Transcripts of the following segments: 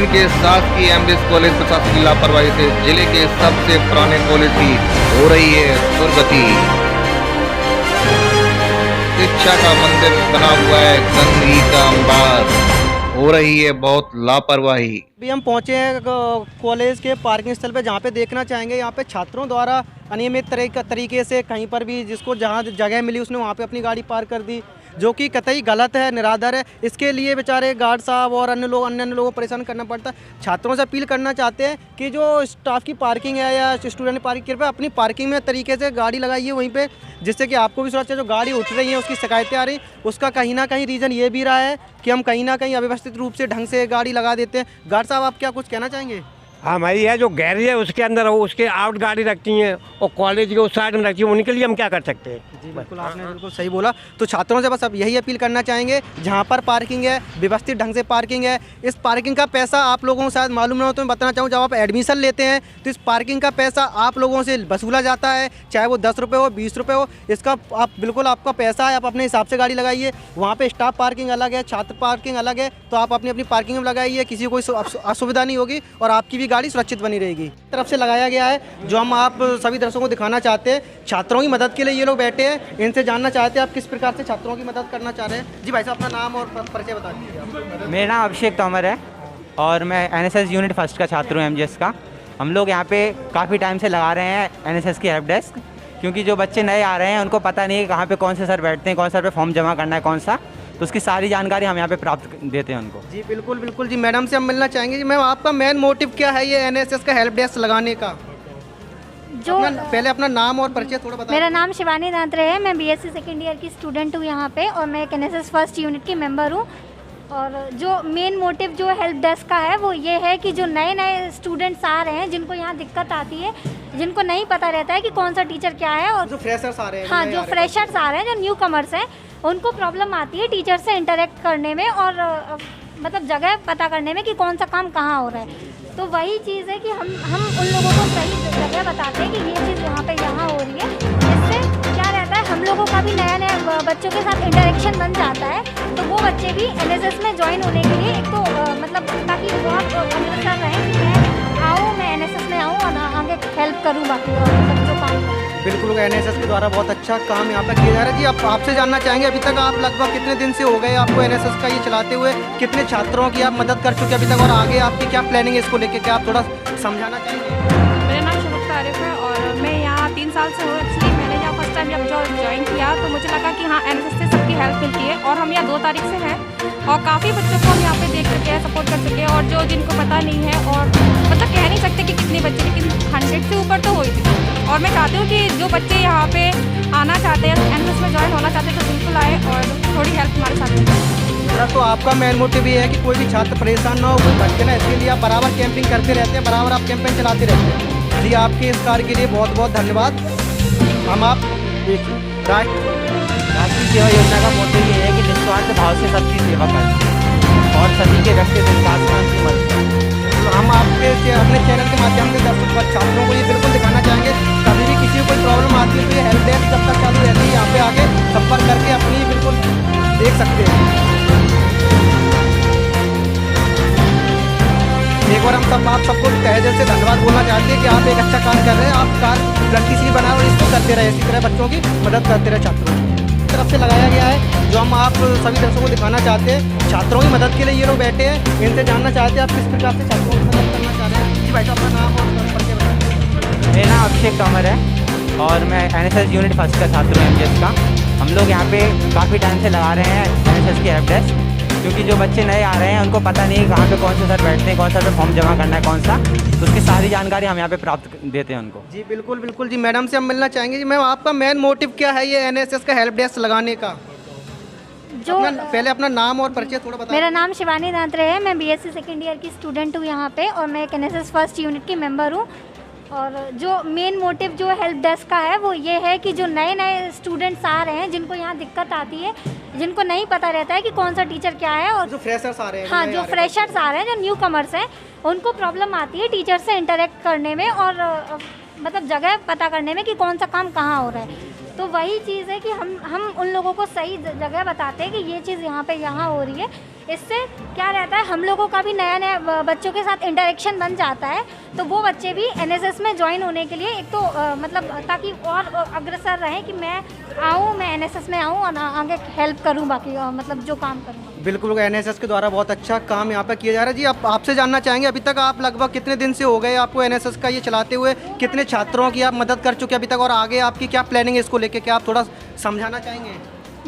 भिंड के शासकीय MBS college प्रशासन की लापरवाही से जिले के सबसे पुराने कॉलेज की हो रही है दुर्गति। शिक्षा का मंदिर बना हुआ है गंदगी का अंबार, हो रही है बहुत लापरवाही। अभी हम पहुंचे हैं कॉलेज के पार्किंग स्थल पे, जहां पे देखना चाहेंगे यहाँ पे छात्रों द्वारा अनियमित तरीके से कहीं पर भी जिसको जहां जगह मिली उसने वहां पे अपनी गाड़ी पार्क कर दी, जो कि कतई गलत है, निराधार है। इसके लिए बेचारे गार्ड साहब और अन्य लोगों को परेशान करना पड़ता है। छात्रों से अपील करना चाहते हैं कि जो स्टाफ की पार्किंग है या स्टूडेंट पार्किंग, कृपया अपनी पार्किंग में तरीके से गाड़ी लगाइए वहीं पे, जिससे कि आपको भी सुरक्षा। जो गाड़ी उठ रही है उसकी शिकायतें आ रही, उसका कहीं ना कहीं रीज़न ये भी रहा है कि हम कहीं ना कहीं अव्यवस्थित रूप से ढंग से गाड़ी लगा देते हैं। गार्ड साहब, आप क्या कुछ कहना चाहेंगे? हमारी है जो गैरेज है उसके अंदर हो, उसके आउट गाड़ी रखती हैं और कॉलेज के उस साइड में रखती हैं, उनके लिए हम क्या कर सकते हैं? जी बिल्कुल, आपने बिल्कुल सही बोला। तो छात्रों से बस अब यही अपील करना चाहेंगे, जहाँ पर पार्किंग है व्यवस्थित ढंग से पार्किंग है। इस पार्किंग का पैसा आप लोगों को शायद मालूम ना हो, तो मैं बताना चाहूँ, जब आप एडमिशन लेते हैं तो इस पार्किंग का पैसा आप लोगों से वसूला जाता है, चाहे वो 10 रुपये हो 20 रुपये हो। इसका आप बिल्कुल आपका पैसा है, आप अपने हिसाब से गाड़ी लगाइए। वहाँ पर स्टाफ पार्किंग अलग है, छात्र पार्किंग अलग है, तो आप अपनी अपनी पार्किंग में लगाइए, किसी को कोई असुविधा नहीं होगी और आपकी भी गाड़ी सुरक्षित बनी रहेगी। तरफ से लगाया गया है, जो हम आप सभी दर्शकों को दिखाना चाहते हैं। छात्रों की मदद के लिए ये लोग बैठे हैं, इनसे जानना चाहते हैं आप किस प्रकार से छात्रों की मदद करना चाह रहे हैं। जी भाई साहब, अपना नाम और परिचय बता दीजिए। मेरा नाम अभिषेक तोमर है और मैं एनएसएस यूनिट फर्स्ट का छात्र हूँ एमजीएस का। हम लोग यहाँ पे काफ़ी टाइम से लगा रहे हैं एनएसएस की हेल्प डेस्क, क्योंकि जो बच्चे नए आ रहे हैं उनको पता नहीं है कहाँ पे कौन से सर बैठते हैं, कौन सर पे फॉर्म जमा करना है, कौन सा, तो उसकी सारी जानकारी हम यहाँ पे प्राप्त देते हैं उनको। जी बिल्कुल बिल्कुल। जी मैडम से हम मिलना चाहेंगे। जी मैम, आपका मेन मोटिव क्या है ये एनएसएस का हेल्प डेस्क लगाने का? जो पहले अपना नाम और परिचय थोड़ा बताइए। मेरा नाम शिवानी दांत्रे है, मैं बीएससी सेकेंड ईयर की स्टूडेंट हूँ यहाँ पे, और मैं एक एनएसएस फर्स्ट यूनिट की मेंबर हूँ। और जो मेन मोटिव जो हेल्प डेस्क का है वो ये है कि जो नए नए स्टूडेंट्स आ रहे हैं, जिनको यहाँ दिक्कत आती है, जिनको नहीं पता रहता है कि कौन सा टीचर क्या है, और जो फ्रेशर्स आ रहे हैं, हाँ, जो फ्रेशर्स आ रहे हैं, जो न्यू कमर्स हैं, उनको प्रॉब्लम आती है टीचर से इंटरेक्ट करने में और मतलब जगह पता करने में कि कौन सा काम कहाँ हो रहा है। तो वही चीज़ है कि हम उन लोगों को सही जगह बताते हैं कि ये चीज़ यहाँ पे यहाँ हो रही है। इससे क्या रहता है, हम लोगों का भी नया नया बच्चों के साथ इंटरेक्शन बन जाता है, तो वो बच्चे भी एनएसएस में ज्वाइन होने के लिए एक तो मतलब ताकि बहुत अग्रसर रहें कि मैं एनएसएस में आऊँ और आगे हेल्प करूँ बाकी बच्चों का। बिल्कुल, एनएसएस के द्वारा बहुत अच्छा काम यहाँ पर किया जा रहा है। जी आप आपसे जानना चाहेंगे, अभी तक आप लगभग कितने दिन से हो गए आपको एनएसएस का ये चलाते हुए? कितने छात्रों की आप मदद कर चुके अभी तक, और आगे आपकी क्या प्लानिंग है इसको लेके, क्या आप थोड़ा समझाना चाहेंगे? मेरा नाम शगुफ्ता आरिफ है और मैं यहाँ 3 साल से हूँ। एक्चुअली मैंने यहाँ फर्स्ट टाइम जब ज्वाइन किया तो मुझे लगा कि हाँ, एनएसएस से सबकी हेल्प मिलती है, और हम यहाँ 2 तारीख से हैं और काफ़ी बच्चों को हम यहाँ पे देख चुके हैं, सपोर्ट कर चुके हैं, और जो जिनको पता नहीं है, और मतलब कह नहीं सकते कि कितने बच्चे, लेकिन 100 से ऊपर तो हो ही थी। और मैं चाहती हूँ कि जो बच्चे यहाँ पे आना चाहते हैं, एनएसएस में ज्वाइन होना चाहते हैं, तो बिल्कुल आए और थोड़ी हेल्प हमारे साथ करें। तो आपका मेन मोटिव ये है कि कोई भी छात्र परेशान ना हो, कोई भटके ना, इसके लिए आप बराबर कैंपिंग करते रहते हैं, बराबर आप कैंपेन चलाते रहते हैं। जी आपके इस कार्य के लिए बहुत बहुत धन्यवाद। हम आप देखिए, राष्ट्रीय सेवा योजना का मोटिव ये है कि निस्वार्थ भाव से सबकी सेवा करें और सभी के व्यक्तिगत विकास में उनकी मदद करें। तो हम आपके अपने चैनल के माध्यम से दर्शक छात्रों को ये बिल्कुल दिखाना चाहेंगे, कभी भी किसी को कोई प्रॉब्लम आती है तो ये हेल्प डेस्क जब तक चालू रहती है, यहाँ पे आके संपर्क करके अपनी बिल्कुल देख सकते हैं। एक बार हम आप सबको तहे दिल से धन्यवाद बोलना चाहते हैं कि आप एक अच्छा कार्य कर रहे हैं। आप कार्य लड़की सी बनाए और इसको करते रहे, इसी तरह बच्चों की मदद करते रहे। छात्रों की तरफ से लगाया गया है, जो हम आप सभी दर्शकों को दिखाना चाहते हैं। छात्रों की मदद के लिए ये लोग बैठे हैं, इनसे जानना चाहते हैं आप किस प्रकार से छात्रों की मदद करना चाह रहे हैं। जी भाई साहब, अपना नाम और परिचय बताइए। मेरा नाम अभिषेक तोमर है और मैं एनएसएस यूनिट फर्स्ट का छात्र हूँ एमजीएस का। हम लोग यहाँ पे काफ़ी टाइम से लगा रहे हैं एनएसएस की हेल्प डेस्क, क्योंकि जो बच्चे नए आ रहे हैं उनको पता नहीं है कहाँ पे कौन से सर बैठते हैं, कौन सा पे फॉर्म जमा करना है, कौन सा, तो उसकी सारी जानकारी हम यहाँ पे प्राप्त देते हैं उनको। जी बिल्कुल बिल्कुल। जी मैडम से हम मिलना चाहेंगे। जी मैम, आपका मेन मोटिव क्या है ये एनएसएस का हेल्प डेस्क लगाने का? जो पहले अपना नाम और परिचय थोड़ा बताइए। मेरा नाम शिवानी दांत्रे है, मैं बीएससी सेकेंड ईयर की स्टूडेंट हूँ यहाँ पे, और मैं एक एनएसएस फर्स्ट यूनिट की मेंबर हूँ। और जो मेन मोटिव जो हेल्प डेस्क का है वो ये है कि जो नए नए स्टूडेंट्स आ रहे हैं, जिनको यहाँ दिक्कत आती है, जिनको नहीं पता रहता है कि कौन सा टीचर क्या है, और जो फ्रेशर्स आ रहे हैं, हाँ, जो फ्रेशर्स आ रहे हैं, जो न्यू कमर्स हैं, उनको प्रॉब्लम आती है टीचर से इंटरेक्ट करने में और मतलब जगह पता करने में कि कौन सा काम कहाँ हो रहा है। तो वही चीज़ है कि हम उन लोगों को सही जगह बताते हैं कि ये चीज़ यहाँ पे यहाँ हो रही है। इससे क्या रहता है, हम लोगों का भी नया नया बच्चों के साथ इंटरेक्शन बन जाता है, तो वो बच्चे भी एनएसएस में ज्वाइन होने के लिए एक तो मतलब ताकि और अग्रसर रहें कि मैं आऊँ, मैं एनएसएस में आऊँ और आगे हेल्प करूँ बाकी मतलब जो काम करूँ। बिल्कुल, एनएसएस के द्वारा बहुत अच्छा काम यहाँ पर किया जा रहा है। जी आपसे जानना चाहेंगे, अभी तक आप लगभग कितने दिन से हो गए आपको एनएसएस का ये चलाते हुए, कितने छात्रों की आप मदद कर चुके हैं अभी तक, और आगे आपकी क्या प्लानिंग है इसको लेके, क्या आप थोड़ा समझाना चाहेंगे?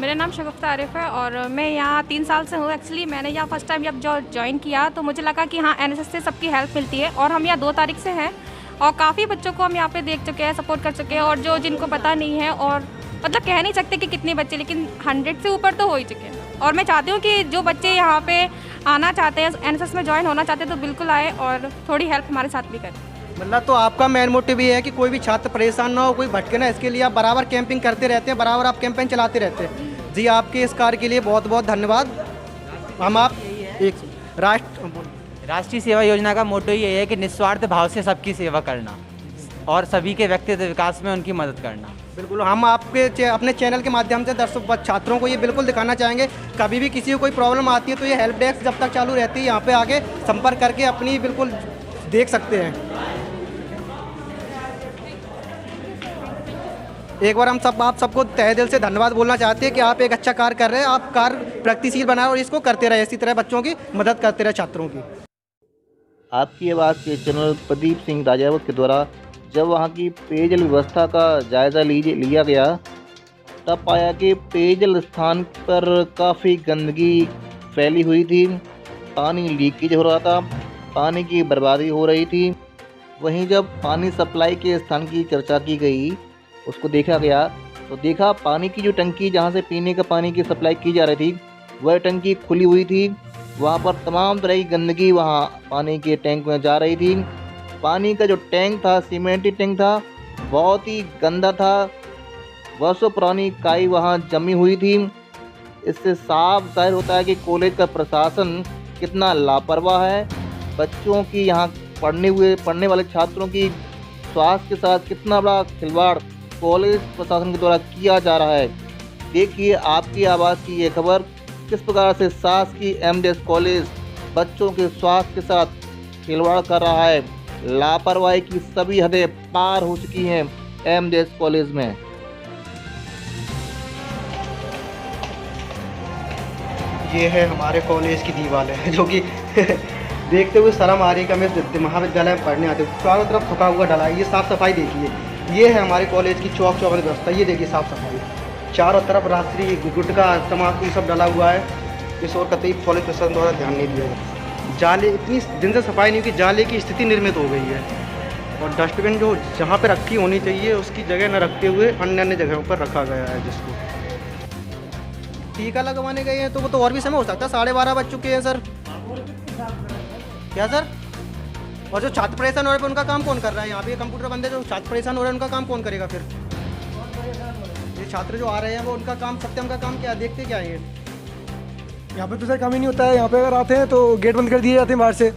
मेरा नाम शगुफ्ता आरिफ है और मैं यहाँ 3 साल से हूँ। एक्चुअली मैंने यहाँ फर्स्ट टाइम जब ज्वाइन किया तो मुझे लगा कि हाँ एनएसएस से सबकी हेल्प मिलती है, और हम यहाँ 2 तारीख से हैं और काफ़ी बच्चों को हम यहाँ पे देख चुके हैं, सपोर्ट कर चुके हैं, और जो जिनको पता नहीं है, और मतलब कह नहीं सकते कि कितने बच्चे, लेकिन 100 से ऊपर तो हो ही चुके हैं। और मैं चाहती हूँ कि जो बच्चे यहाँ पे आना चाहते हैं, एनएसएस में ज्वाइन होना चाहते हैं, तो बिल्कुल आए और थोड़ी हेल्प हमारे साथ भी करें। मतलब तो आपका मेन मोटिव ये है कि कोई भी छात्र परेशान ना हो, कोई भटके ना, इसके लिए आप बराबर कैंपिंग करते रहते हैं, बराबर आप कैंपेन चलाते रहते हैं। जी आपके इस कार्य के लिए बहुत बहुत धन्यवाद। हम आप एक राष्ट्रीय सेवा योजना का मोटो ये है कि निस्वार्थ भाव से सबकी सेवा करना और सभी के व्यक्तिगत विकास में उनकी मदद करना। बिल्कुल, हम आपके अपने चैनल के माध्यम से दर्शक छात्रों को ये बिल्कुल दिखाना चाहेंगे, कभी भी किसी को कोई प्रॉब्लम आती है तो ये हेल्प डेस्क जब तक चालू रहती है, यहाँ पे आके संपर्क करके अपनी बिल्कुल देख सकते हैं। एक बार आप सबको तहे दिल से धन्यवाद बोलना चाहते हैं कि आप एक अच्छा कार्य कर रहे हैं, आप कार्य प्रगतिशील बनाए और इसको करते रहे, इसी तरह बच्चों की मदद करते रहे, छात्रों की। आपकी आवाज़ के चैनल प्रदीप सिंह राजावत के द्वारा जब वहाँ की पेयजल व्यवस्था का जायज़ा लिया गया, तब पाया कि पेयजल स्थान पर काफ़ी गंदगी फैली हुई थी, पानी लीकेज हो रहा था, पानी की बर्बादी हो रही थी। वहीं जब पानी सप्लाई के स्थान की चर्चा की गई, उसको देखा गया, तो देखा पानी की जो टंकी जहाँ से पीने का पानी की सप्लाई की जा रही थी, वह टंकी खुली हुई थी। वहाँ पर तमाम तरह की गंदगी वहाँ पानी के टैंक में जा रही थी। पानी का जो टैंक था, सीमेंटी टैंक था, बहुत ही गंदा था, वर्षों पुरानी काई वहाँ जमी हुई थी। इससे साफ जाहिर होता है कि कॉलेज का प्रशासन कितना लापरवाह है, बच्चों की यहाँ पढ़ने वाले छात्रों की स्वास्थ्य के साथ कितना बड़ा खिलवाड़ कॉलेज प्रशासन के द्वारा किया जा रहा है। देखिए आपकी आवाज़ की ये खबर, किस प्रकार से शासकीय एमडीएस कॉलेज बच्चों के स्वास्थ्य के साथ खिलवाड़ कर रहा है। लापरवाही की सभी हदें पार हो चुकी हैं एमडीएस कॉलेज में। ये है हमारे कॉलेज की दीवार है जो कि देखते हुए शर्म आ रही है कि हमें महाविद्यालय में पढ़ने आते, चारों तरफ थका हुआ डला है। ये साफ़ सफाई देखिए, ये है हमारे कॉलेज की चौक चौक व्यवस्था, ये देखिए साफ़ सफाई, चारों तरफ रात्रि गुटखा तम्बाकू सब डला हुआ है। इस और कतई कॉलेज प्रशासन द्वारा ध्यान नहीं दिया गया। जाले इतनी दिन से सफाई नहीं हुई कि जाले की स्थिति निर्मित हो गई है, और डस्टबिन जो जहाँ पे रखी होनी चाहिए उसकी जगह न रखते हुए अन्य जगहों पर रखा गया है। जिसको टीका लगवाने गए हैं तो वो तो और भी समय हो सकता है, 12:30 बज चुके हैं सर। क्या सर? और जो छात्र परेशान हो रहे हैं उनका काम कौन कर रहा है? यहाँ पे कंप्यूटर बंद है, जो छात्र परेशान हो रहे हैं उनका काम कौन करेगा फिर? ये छात्र जो आ रहे हैं वो उनका काम, सत्यम का काम क्या है? देखते क्या है ये? यहाँ पे तो सर काम ही नहीं होता है। यहाँ पे अगर आते हैं तो गेट बंद कर दिए जाते हैं बाहर से,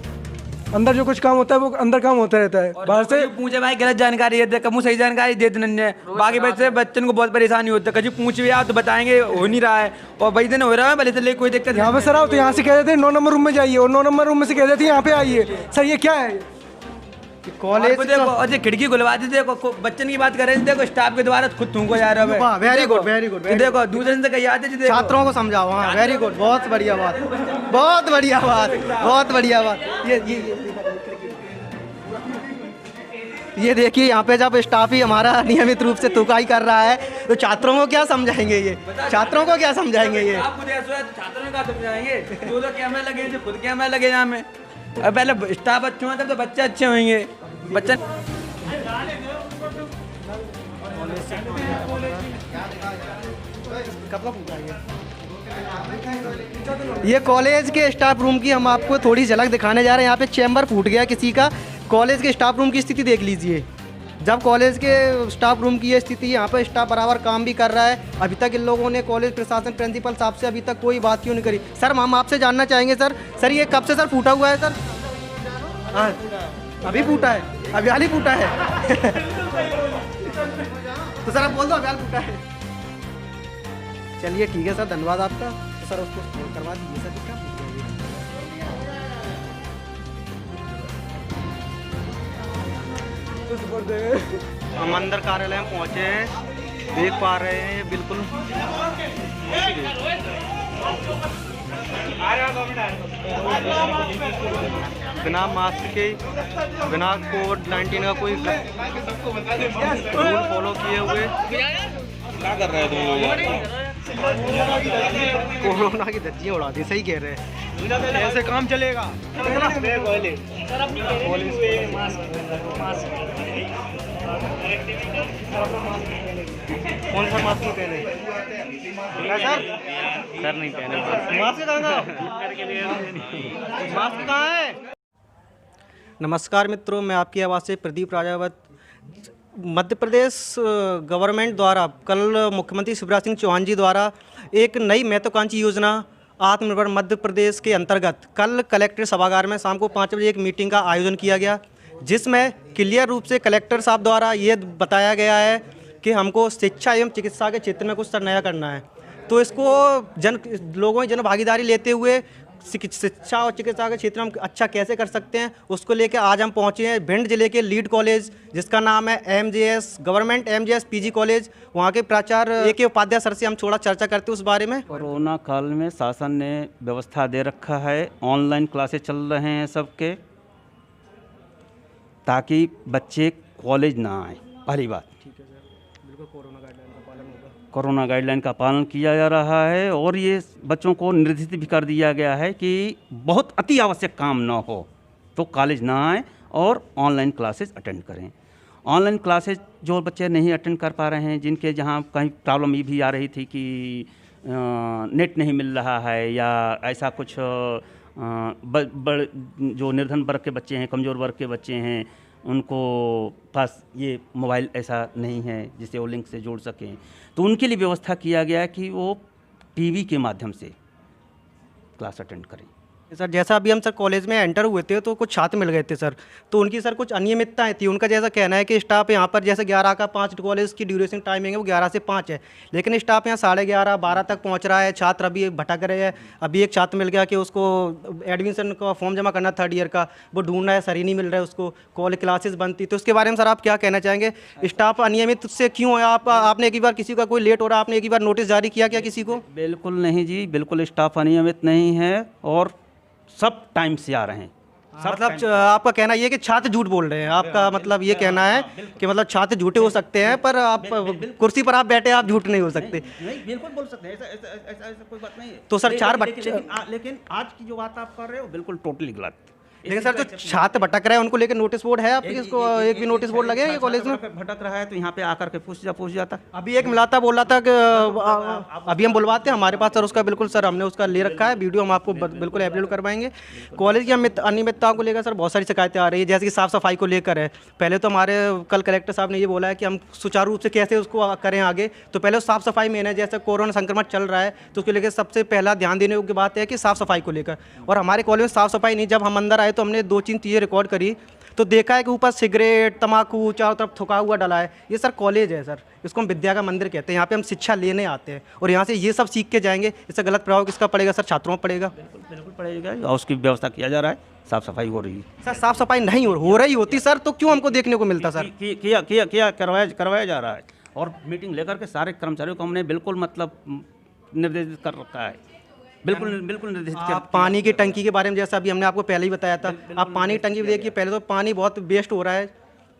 अंदर जो कुछ काम होता है वो अंदर काम होता रहता है। बाहर से पूछे भाई गलत जानकारी है, कभी सही जानकारी देते नहीं है। बाकी बच्चन को बहुत परेशानी होता है, कभी पूछ भी आओ तो बताएंगे हो नहीं रहा है, और भाई दिन हो रहा है भले से ले कोई दिक्कत। यहाँ पे सर आओ तो यहाँ से कह देते हैं 9 नंबर रूम में जाइए, और 9 नंबर रूम में से कह देते हैं यहाँ पे आइए। सर ये क्या है? कॉलेज देखो और ये खिड़की खुलवा दी, देखो बच्चन की बात कर रहे थे, देखो स्टाफ के द्वारा खुद तुमको जा रहा है। Very good very good. देखो दूसरे से कहीं आते जी, छात्रों को समझाओ। हाँ वेरी गुड, बहुत बढ़िया बात, बहुत बढ़िया बात, बहुत बढ़िया बात। ये देखिए यहाँ पे जब स्टाफ ही हमारा नियमित रूप से तुकाई कर रहा है तो छात्रों को क्या समझाएंगे ये? छात्रों को क्या समझाएंगे ये? छात्रों को क्या समझाएंगे? दो कैमरा लगे, जो खुद कैमरा लगे यहाँ में, और पहले स्टाफ अच्छे होंगे तब तो बच्चे अच्छे होंगे। बच्चा ये कॉलेज के स्टाफ रूम की हम आपको थोड़ी झलक दिखाने जा रहे हैं। यहाँ पे चैम्बर फूट गया किसी का। कॉलेज के स्टाफ रूम की स्थिति देख लीजिए। जब कॉलेज के स्टाफ रूम की ये स्थिति, यहाँ पर स्टाफ बराबर काम भी कर रहा है। अभी तक इन लोगों ने कॉलेज प्रशासन प्रिंसिपल साहब से अभी तक कोई बात क्यों नहीं करी? सर हम आपसे जानना चाहेंगे सर ये कब से सर फूटा हुआ है सर? हाँ अभी फूटा है, अभी हाल ही फूटा है। तो सर आप बोल दो अभी हाल फूटा है। चलिए ठीक है सर, धन्यवाद आपका। तो सर उसको करवा दीजिए सर। क्या कर देंगे। हम अंदर कार्यालय में पहुँचे हैं, देख पा रहे हैं ये बिल्कुल बिना मास्क के, बिना कोविड-19 का कोई रूल फॉलो किए हुए क्या कर रहे हो तुम लोग यार? कोरोना की धज्जियां उड़ा दी। सही कह रहे हैं, ऐसे काम चलेगा? कौन सा मास्क नहीं पहने? सर नहीं पहने मास्क। मास्क कहाँ है? नमस्कार मित्रों, मैं आपकी आवाज़ से प्रदीप राजावत। मध्य प्रदेश गवर्नमेंट द्वारा कल मुख्यमंत्री शिवराज सिंह चौहान जी द्वारा एक नई महत्वाकांक्षी योजना आत्मनिर्भर मध्य प्रदेश के अंतर्गत कल कलेक्टर सभागार में शाम को 5 बजे एक मीटिंग का आयोजन किया गया, जिसमें क्लियर रूप से कलेक्टर साहब द्वारा ये बताया गया है कि हमको शिक्षा एवं चिकित्सा के क्षेत्र में कुछ नया करना है। तो इसको लोगों की जन भागीदारी लेते हुए शिक्षा और चिकित्सा के क्षेत्र में हम अच्छा कैसे कर सकते हैं, उसको लेकर आज हम पहुंचे हैं भिंड जिले के लीड कॉलेज, जिसका नाम है MJS government MJS PG college. वहां के प्राचार्य ए के उपाध्याय सर से हम थोड़ा चर्चा करते हैं उस बारे में। कोरोना काल में शासन ने व्यवस्था दे रखा है, ऑनलाइन क्लासेस चल रहे हैं सबके, ताकि बच्चे कॉलेज ना आए। पहली बात, कोरोना गाइडलाइन का पालन किया जा रहा है और ये बच्चों को निर्देशित भी कर दिया गया है कि बहुत अति आवश्यक काम ना हो तो कॉलेज ना आए और ऑनलाइन क्लासेस अटेंड करें। ऑनलाइन क्लासेस जो बच्चे नहीं अटेंड कर पा रहे हैं, जिनके जहाँ कहीं प्रॉब्लम ये भी आ रही थी कि नेट नहीं मिल रहा है या ऐसा कुछ जो निर्धन वर्ग के बच्चे हैं, कमज़ोर वर्ग के बच्चे हैं, उनको पास ये मोबाइल ऐसा नहीं है जिससे वो लिंक से जोड़ सकें, तो उनके लिए व्यवस्था किया गया है कि वो टीवी के माध्यम से क्लास अटेंड करें। सर जैसा अभी हम सर कॉलेज में एंटर हुए थे तो कुछ छात्र मिल गए थे सर, तो उनकी सर कुछ अनियमितताएं थी। उनका जैसा कहना है कि स्टाफ यहाँ पर जैसे 11 का 5 कॉलेज की ड्यूरेशन टाइमिंग है वो 11 से 5 है, लेकिन स्टाफ यहाँ 11:30 12 तक पहुँच रहा है। छात्र अभी भटक रहे हैं। अभी एक छात्र मिल गया कि उसको एडमिशन का फॉर्म जमा करना 3rd ईयर का, वो ढूंढ रहा है, सर ही नहीं मिल रहा है उसको, कॉलेज क्लासेस बंद थी। तो उसके बारे में सर आप क्या कहना चाहेंगे? स्टाफ अनियमित से क्यों है? आपने एक बार किसी का कोई लेट हो रहा है, आपने एक बार नोटिस जारी किया क्या किसी को? बिल्कुल नहीं जी, बिल्कुल स्टाफ अनियमित नहीं है और सब टाइम से आ रहे हैं। मतलब आपका कहना ये है कि छात्र झूठ बोल रहे हैं, आपका मतलब ये कहना है कि मतलब छात्र झूठे हो सकते हैं पर आप कुर्सी पर आप बैठे आप झूठ नहीं हो सकते। नहीं बिल्कुल बोल सकते हैं, ऐसा कोई बात नहीं है। तो सर 4 बच्चे, लेकिन आज की जो बात आप कर रहे हो बिल्कुल टोटली गलत। लेकिन सर जो छात्र भटक रहे हैं उनको लेकर नोटिस बोर्ड है आपके? इसको एक भी नोटिस बोर्ड लगे हैं कॉलेज में? भटक रहा है तो यहाँ पे आकर के पूछ जाता। अभी एक मिला था, बोल रहा था कि अभी हम बुलवाते हैं हमारे पास सर, उसका बिल्कुल सर हमने उसका ले रखा है वीडियो, हम आपको बिल्कुल अपलोड करवाएंगे। कॉलेज की अनियमितताओं को लेकर सर बहुत सारी शिकायतें आ रही है, जैसे कि साफ़ सफाई को लेकर है। पहले तो हमारे कल कलेक्टर साहब ने ये बोला है कि हम सुचारू रूप से कैसे उसको करें आगे, तो पहले साफ़ सफाई मेन है। जैसे कोरोना संक्रमण चल रहा है तो उसको लेकर सबसे पहला ध्यान देने की बात है कि साफ़ सफाई को लेकर, और हमारे कॉलेज में साफ़ सफाई नहीं। जब हम अंदर आए तो हमने 2-3 चीज़ें रिकॉर्ड करी तो देखा है कि ऊपर सिगरेट तम्बाकू चारों तरफ थुका हुआ डला है। ये सर कॉलेज है सर, इसको हम विद्या का मंदिर कहते हैं। यहाँ पे हम शिक्षा लेने आते हैं और यहाँ से ये सब सीख के जाएंगे। इससे गलत प्रभाव किसका पड़ेगा सर? छात्रों पर पड़ेगा। बिल्कुल पड़ेगा और उसकी व्यवस्था किया जा रहा है, साफ़ सफाई हो रही है। सर साफ़ सफाई नहीं हो रही होती सर तो क्यों हमको देखने को मिलता सर? किया करवाया जा रहा है और मीटिंग लेकर के सारे कर्मचारियों को हमने बिल्कुल मतलब निर्देशित कर रखा है। बिल्कुल निर्देशित कर। आप पानी की टंकी के बारे में जैसा अभी हमने आपको पहले ही बताया था, आप पानी की टंकी देखिए। पहले तो पानी बहुत वेस्ट हो रहा है,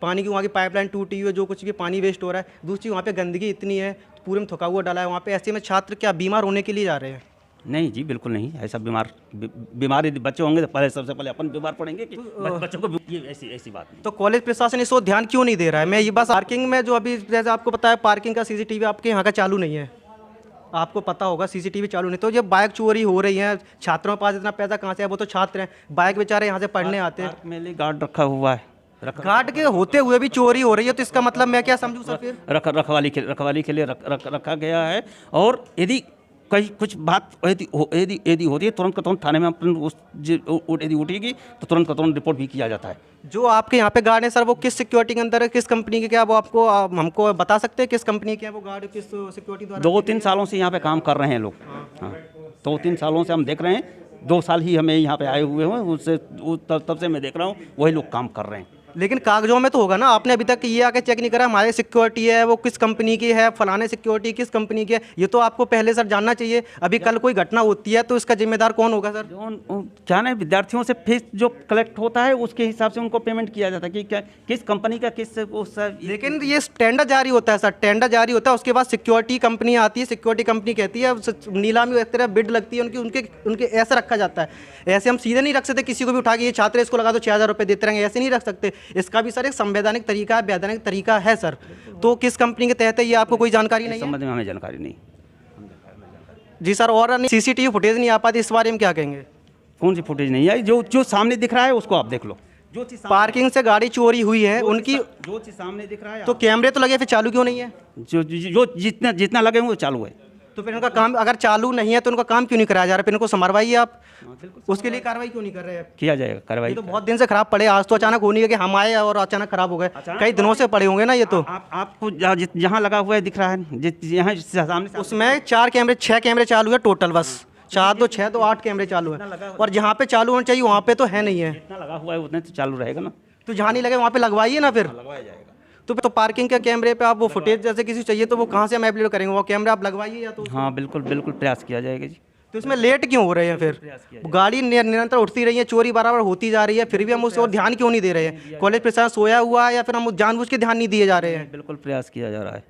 पानी की वहाँ की पाइपलाइन टूटी हुई है, जो कुछ भी पानी वेस्ट हो रहा है। दूसरी वहाँ पे गंदगी इतनी है, पूरे में थुका हुआ डाला है वहाँ पे। ऐसे में छात्र क्या बीमार होने के लिए जा रहे हैं? नहीं जी बिल्कुल नहीं, ऐसा बीमार यदि बच्चे होंगे तो पहले सबसे पहले अपन बीमार पड़ेंगे कि बच्चों को ये ऐसी बात नहीं। तो कॉलेज प्रशासन इसको ध्यान क्यों नहीं दे रहा है? मैं ये बस पार्किंग में जो अभी जैसे आपको पता है पार्किंग का CCTV आपके यहाँ का चालू नहीं है, आपको पता होगा CCTV चालू नहीं। तो जब बाइक चोरी हो रही है, छात्रों के पास इतना पैसा कहाँ से है? वो तो छात्र हैं, बाइक बेचारे यहाँ से पढ़ने आते हैं। मेरे गार्ड रखा हुआ है, गार्ड के होते हुए भी चोरी हो रही है, तो इसका मतलब मैं क्या समझूं सर? फिर रखवाली के लिए रखा गया है। और यदि कहीं कुछ बात यदि होती है तुरंत का तुरंत थाने में अपन यदि उठेगी तो तुरंत का तुरंत रिपोर्ट भी किया जाता है। जो आपके यहाँ पे गार्ड है सर वो किस सिक्योरिटी के अंदर है, किस कंपनी के? क्या वो आपको हमको बता सकते हैं किस कंपनी के हैं वो गार्ड, किस सिक्योरिटी द्वारा? 2-3 सालों से यहाँ पे काम कर रहे हैं लोग। हाँ 2-3 सालों से हम देख रहे हैं, 2 साल ही हमें यहाँ पे आए हुए हैं, उससे तब से मैं देख रहा हूँ वही लोग काम कर रहे हैं। लेकिन कागजों में तो होगा ना, आपने अभी तक ये आके चेक नहीं करा हमारी सिक्योरिटी है वो किस कंपनी की है, फलाने सिक्योरिटी किस कंपनी की है, ये तो आपको पहले सर जानना चाहिए। अभी कल कोई घटना होती है तो इसका जिम्मेदार कौन होगा सर? क्या है, विद्यार्थियों से फीस जो कलेक्ट होता है उसके हिसाब से उनको पेमेंट किया जाता है कि क्या किस कंपनी का किस लेकिन ये टेंडर जारी होता है सर, टेंडर जारी होता है, उसके बाद सिक्योरिटी कंपनी आती है, सिक्योरिटी कंपनी कहती है, नीलामी एक तरह बिड लगती है उनकी, उनके ऐसे रखा जाता है। ऐसे हम सीधे नहीं रख सकते किसी को भी उठा के ये छात्र इसको लगा दो 6,000 रुपये देते रहेंगे, ऐसे नहीं रख सकते। इसका भी सर एक संवैधानिक तरीका है, वैधानिक तरीका है सर। तो किस कंपनी के तहत है ये आपको कोई जानकारी नहीं है? संबंध में हमें जानकारी नहीं जी सर। और सीसीटीवी फुटेज नहीं आ पाती, इस बारे में क्या कहेंगे? कौन सी फुटेज नहीं आई, जो सामने दिख रहा है उसको आप देख लो। जो चीज पार्किंग से गाड़ी चोरी हुई है उनकी, जो चीज सामने दिख रहा है तो कैमरे तो लगे, फिर चालू क्यों नहीं है? जो जितना लगे वो चालू है। तो फिर उनका काम अगर चालू नहीं है तो उनका काम क्यों नहीं कराया जा रहा है? फिर इनको समरवाइए आप, उसके लिए कार्रवाई क्यों नहीं कर रहे हैं? किया जाएगा कार्रवाई। ये तो बहुत दिन से खराब पड़े, आज तो अचानक हो नहीं है कि हम आए और अचानक खराब हो गए, कई दिनों से पड़े होंगे ना ये तो। आपको जहाँ लगा हुआ है दिख रहा है, यहाँ सामने उसमें 4 कैमरे 6 कैमरे चालू है टोटल, बस 4 2 6 तो 8 कैमरे चालू है, और जहाँ पे चालू होना चाहिए वहाँ पे तो है नहीं है। जितना लगा हुआ है उतने तो चालू रहेगा ना। तो जहाँ नहीं लगे वहाँ पे लगवाइए ना, फिर लगवाया जाएगा। तो पार्किंग के कैमरे पे आप वो फुटेज जैसे किसी चाहिए तो वो कहाँ से हम अपलोड करेंगे? वो कैमरा आप लगवाइए या तो। हाँ बिल्कुल प्रयास किया जाएगा जी। तो इसमें लेट क्यों हो रहे हैं फिर? गाड़ी निरंतर उठती रही है, चोरी बराबर होती जा रही है, फिर भी हम उस ओर ध्यान क्यों नहीं दे रहे हैं? कॉलेज प्रशासन सोया हुआ है या फिर हम जानबूझ के ध्यान नहीं दिए जा रहे हैं? बिल्कुल प्रयास किया जा रहा है।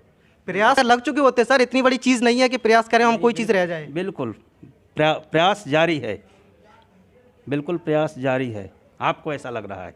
प्रयास लग चुके होते सर, इतनी बड़ी चीज़ नहीं है कि प्रयास करें हम कोई चीज़ रह जाए। बिल्कुल प्रयास जारी है, बिल्कुल प्रयास जारी है। आपको ऐसा लग रहा है?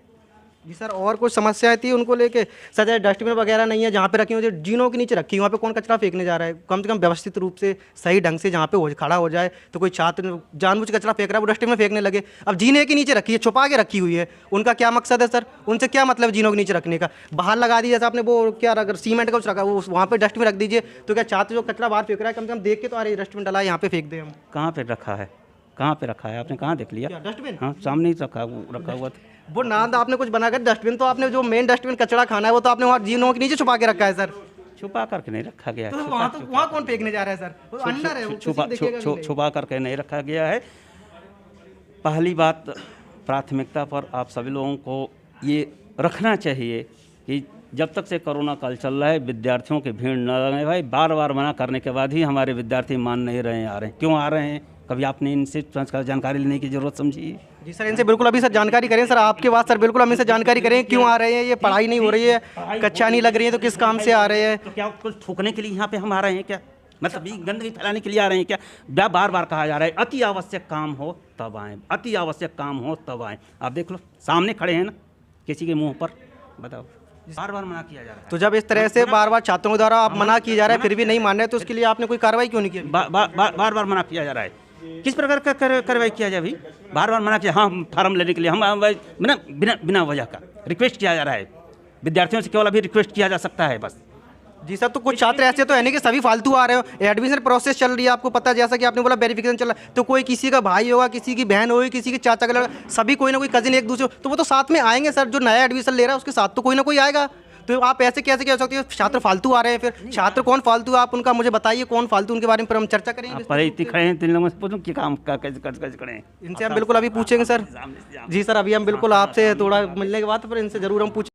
जी सर। और कुछ समस्याएं थी उनको लेके सर? डस्टबिन वगैरह नहीं है जहाँ पे रखी हुई, जीनों के नीचे रखी, वहाँ पे कौन कचरा फेंकने जा रहा है? कम से कम व्यवस्थित रूप से सही ढंग से जहाँ पे खड़ा हो जाए, तो कोई छात्र जानबूझ के कचरा फेंक रहा है वो डस्टबिन में फेंकने लगे। अब जीने के नीचे रखी है, छुपा के रखी हुई है, उनका क्या मकसद है सर? उनसे क्या मतलब जीनों के नीचे रखने का? बाहर लगा दिया जैसे आपने वो क्या अगर सीमेंट का कुछ रखा वो वहाँ पर डस्टबिन रख दीजिए, तो क्या छात्र जो कचरा बाहर फेंक रहा है कम से कम देख के तो अरे डस्टबिन डाला है यहाँ पे फेंक दे हम। कहाँ पे रखा है, कहाँ पे रखा है आपने, कहाँ देख लिया? डस्टबिन हाँ सामने ही रखा हुआ था। वो नाम आपने कुछ बनाकर डस्टबिन, तो आपने जो मेन डस्टबिन कचरा खाना है वो तो आपने वहाँ जीनों के नीचे छुपा के रखा है सर। छुपा करके नहीं रखा गया है। तो वहाँ कौन फेंकने जा रहा है सर? वो अंदर है, वो किसी को दिखेगा भी नहीं। छुपा करके नहीं रखा गया है। पहली बात, प्राथमिकता पर आप सभी लोगों को ये रखना चाहिए कि जब तक से कोरोना काल चल रहा है विद्यार्थियों की भीड़ न लगे। भाई बार बार मना करने के बाद ही हमारे विद्यार्थी मान नहीं रहे हैं, आ रहे हैं। क्यों आ रहे हैं? कभी आपने इनसे जानकारी लेने की जरूरत समझी? जी सर, इनसे बिल्कुल अभी सर जानकारी करें सर, आपके बात सर बिल्कुल हम इनसे जानकारी करें क्यों आ रहे हैं, ये पढ़ाई नहीं हो रही है, कक्षा नहीं लग रही है, तो किस काम से आ रहे हैं? तो क्या कुछ थूकने के लिए यहाँ पे हम आ रहे हैं क्या? मतलब ये गंदगी फैलाने के लिए आ रहे हैं क्या? बार बार कहा जा रहा है अति आवश्यक काम हो तब आएँ, अति आवश्यक काम हो तब आएँ। आप देख लो सामने खड़े हैं ना, किसी के मुँह पर, बताओ बार बार मना किया जा रहा है। तो जब इस तरह से बार बार छात्रों द्वारा आप मना किया जा रहा है फिर भी नहीं मान रहे, तो उसके लिए आपने कोई कार्रवाई क्यों नहीं की? बार बार मना किया जा रहा है, किस प्रकार का कार्रवाई किया जाए? अभी बार बार मना किया, हाँ फार्म लेने के लिए हम बिना वजह का रिक्वेस्ट किया जा रहा है। विद्यार्थियों से केवल अभी रिक्वेस्ट किया जा सकता है बस। जी सर, तो कुछ छात्र ऐसे तो है नहीं कि सभी फालतू आ रहे हो, एडमिशन प्रोसेस चल रही है, आपको पता है, जैसा कि आपने बोला वेरिफिकेशन चल रहा है, तो कोई किसी का भाई होगा, किसी की बहन होगी, किसी के चाचा का लड़का, सभी कोई ना कोई कजिन एक दूसरे, तो वो तो साथ में आएंगे सर। जो नया एडमिशन ले रहा है उसके साथ तो कोई ना कोई आएगा। तो आप ऐसे कैसे कह सकते हो छात्र फालतू आ रहे हैं? फिर छात्र कौन फालतू है, आप उनका मुझे बताइए कौन फालतू, उनके बारे में फिर हम चर्चा करेंगे। पहले इतने खड़े हैं, 3 लोगों से पूछूं कि काम का कैसे खड़े हैं? इनसे हम बिल्कुल अभी पूछेंगे सर। जी सर, अभी हम बिल्कुल आपसे थोड़ा मिलने के बाद फिर इनसे जरूर हम पूछेंगे।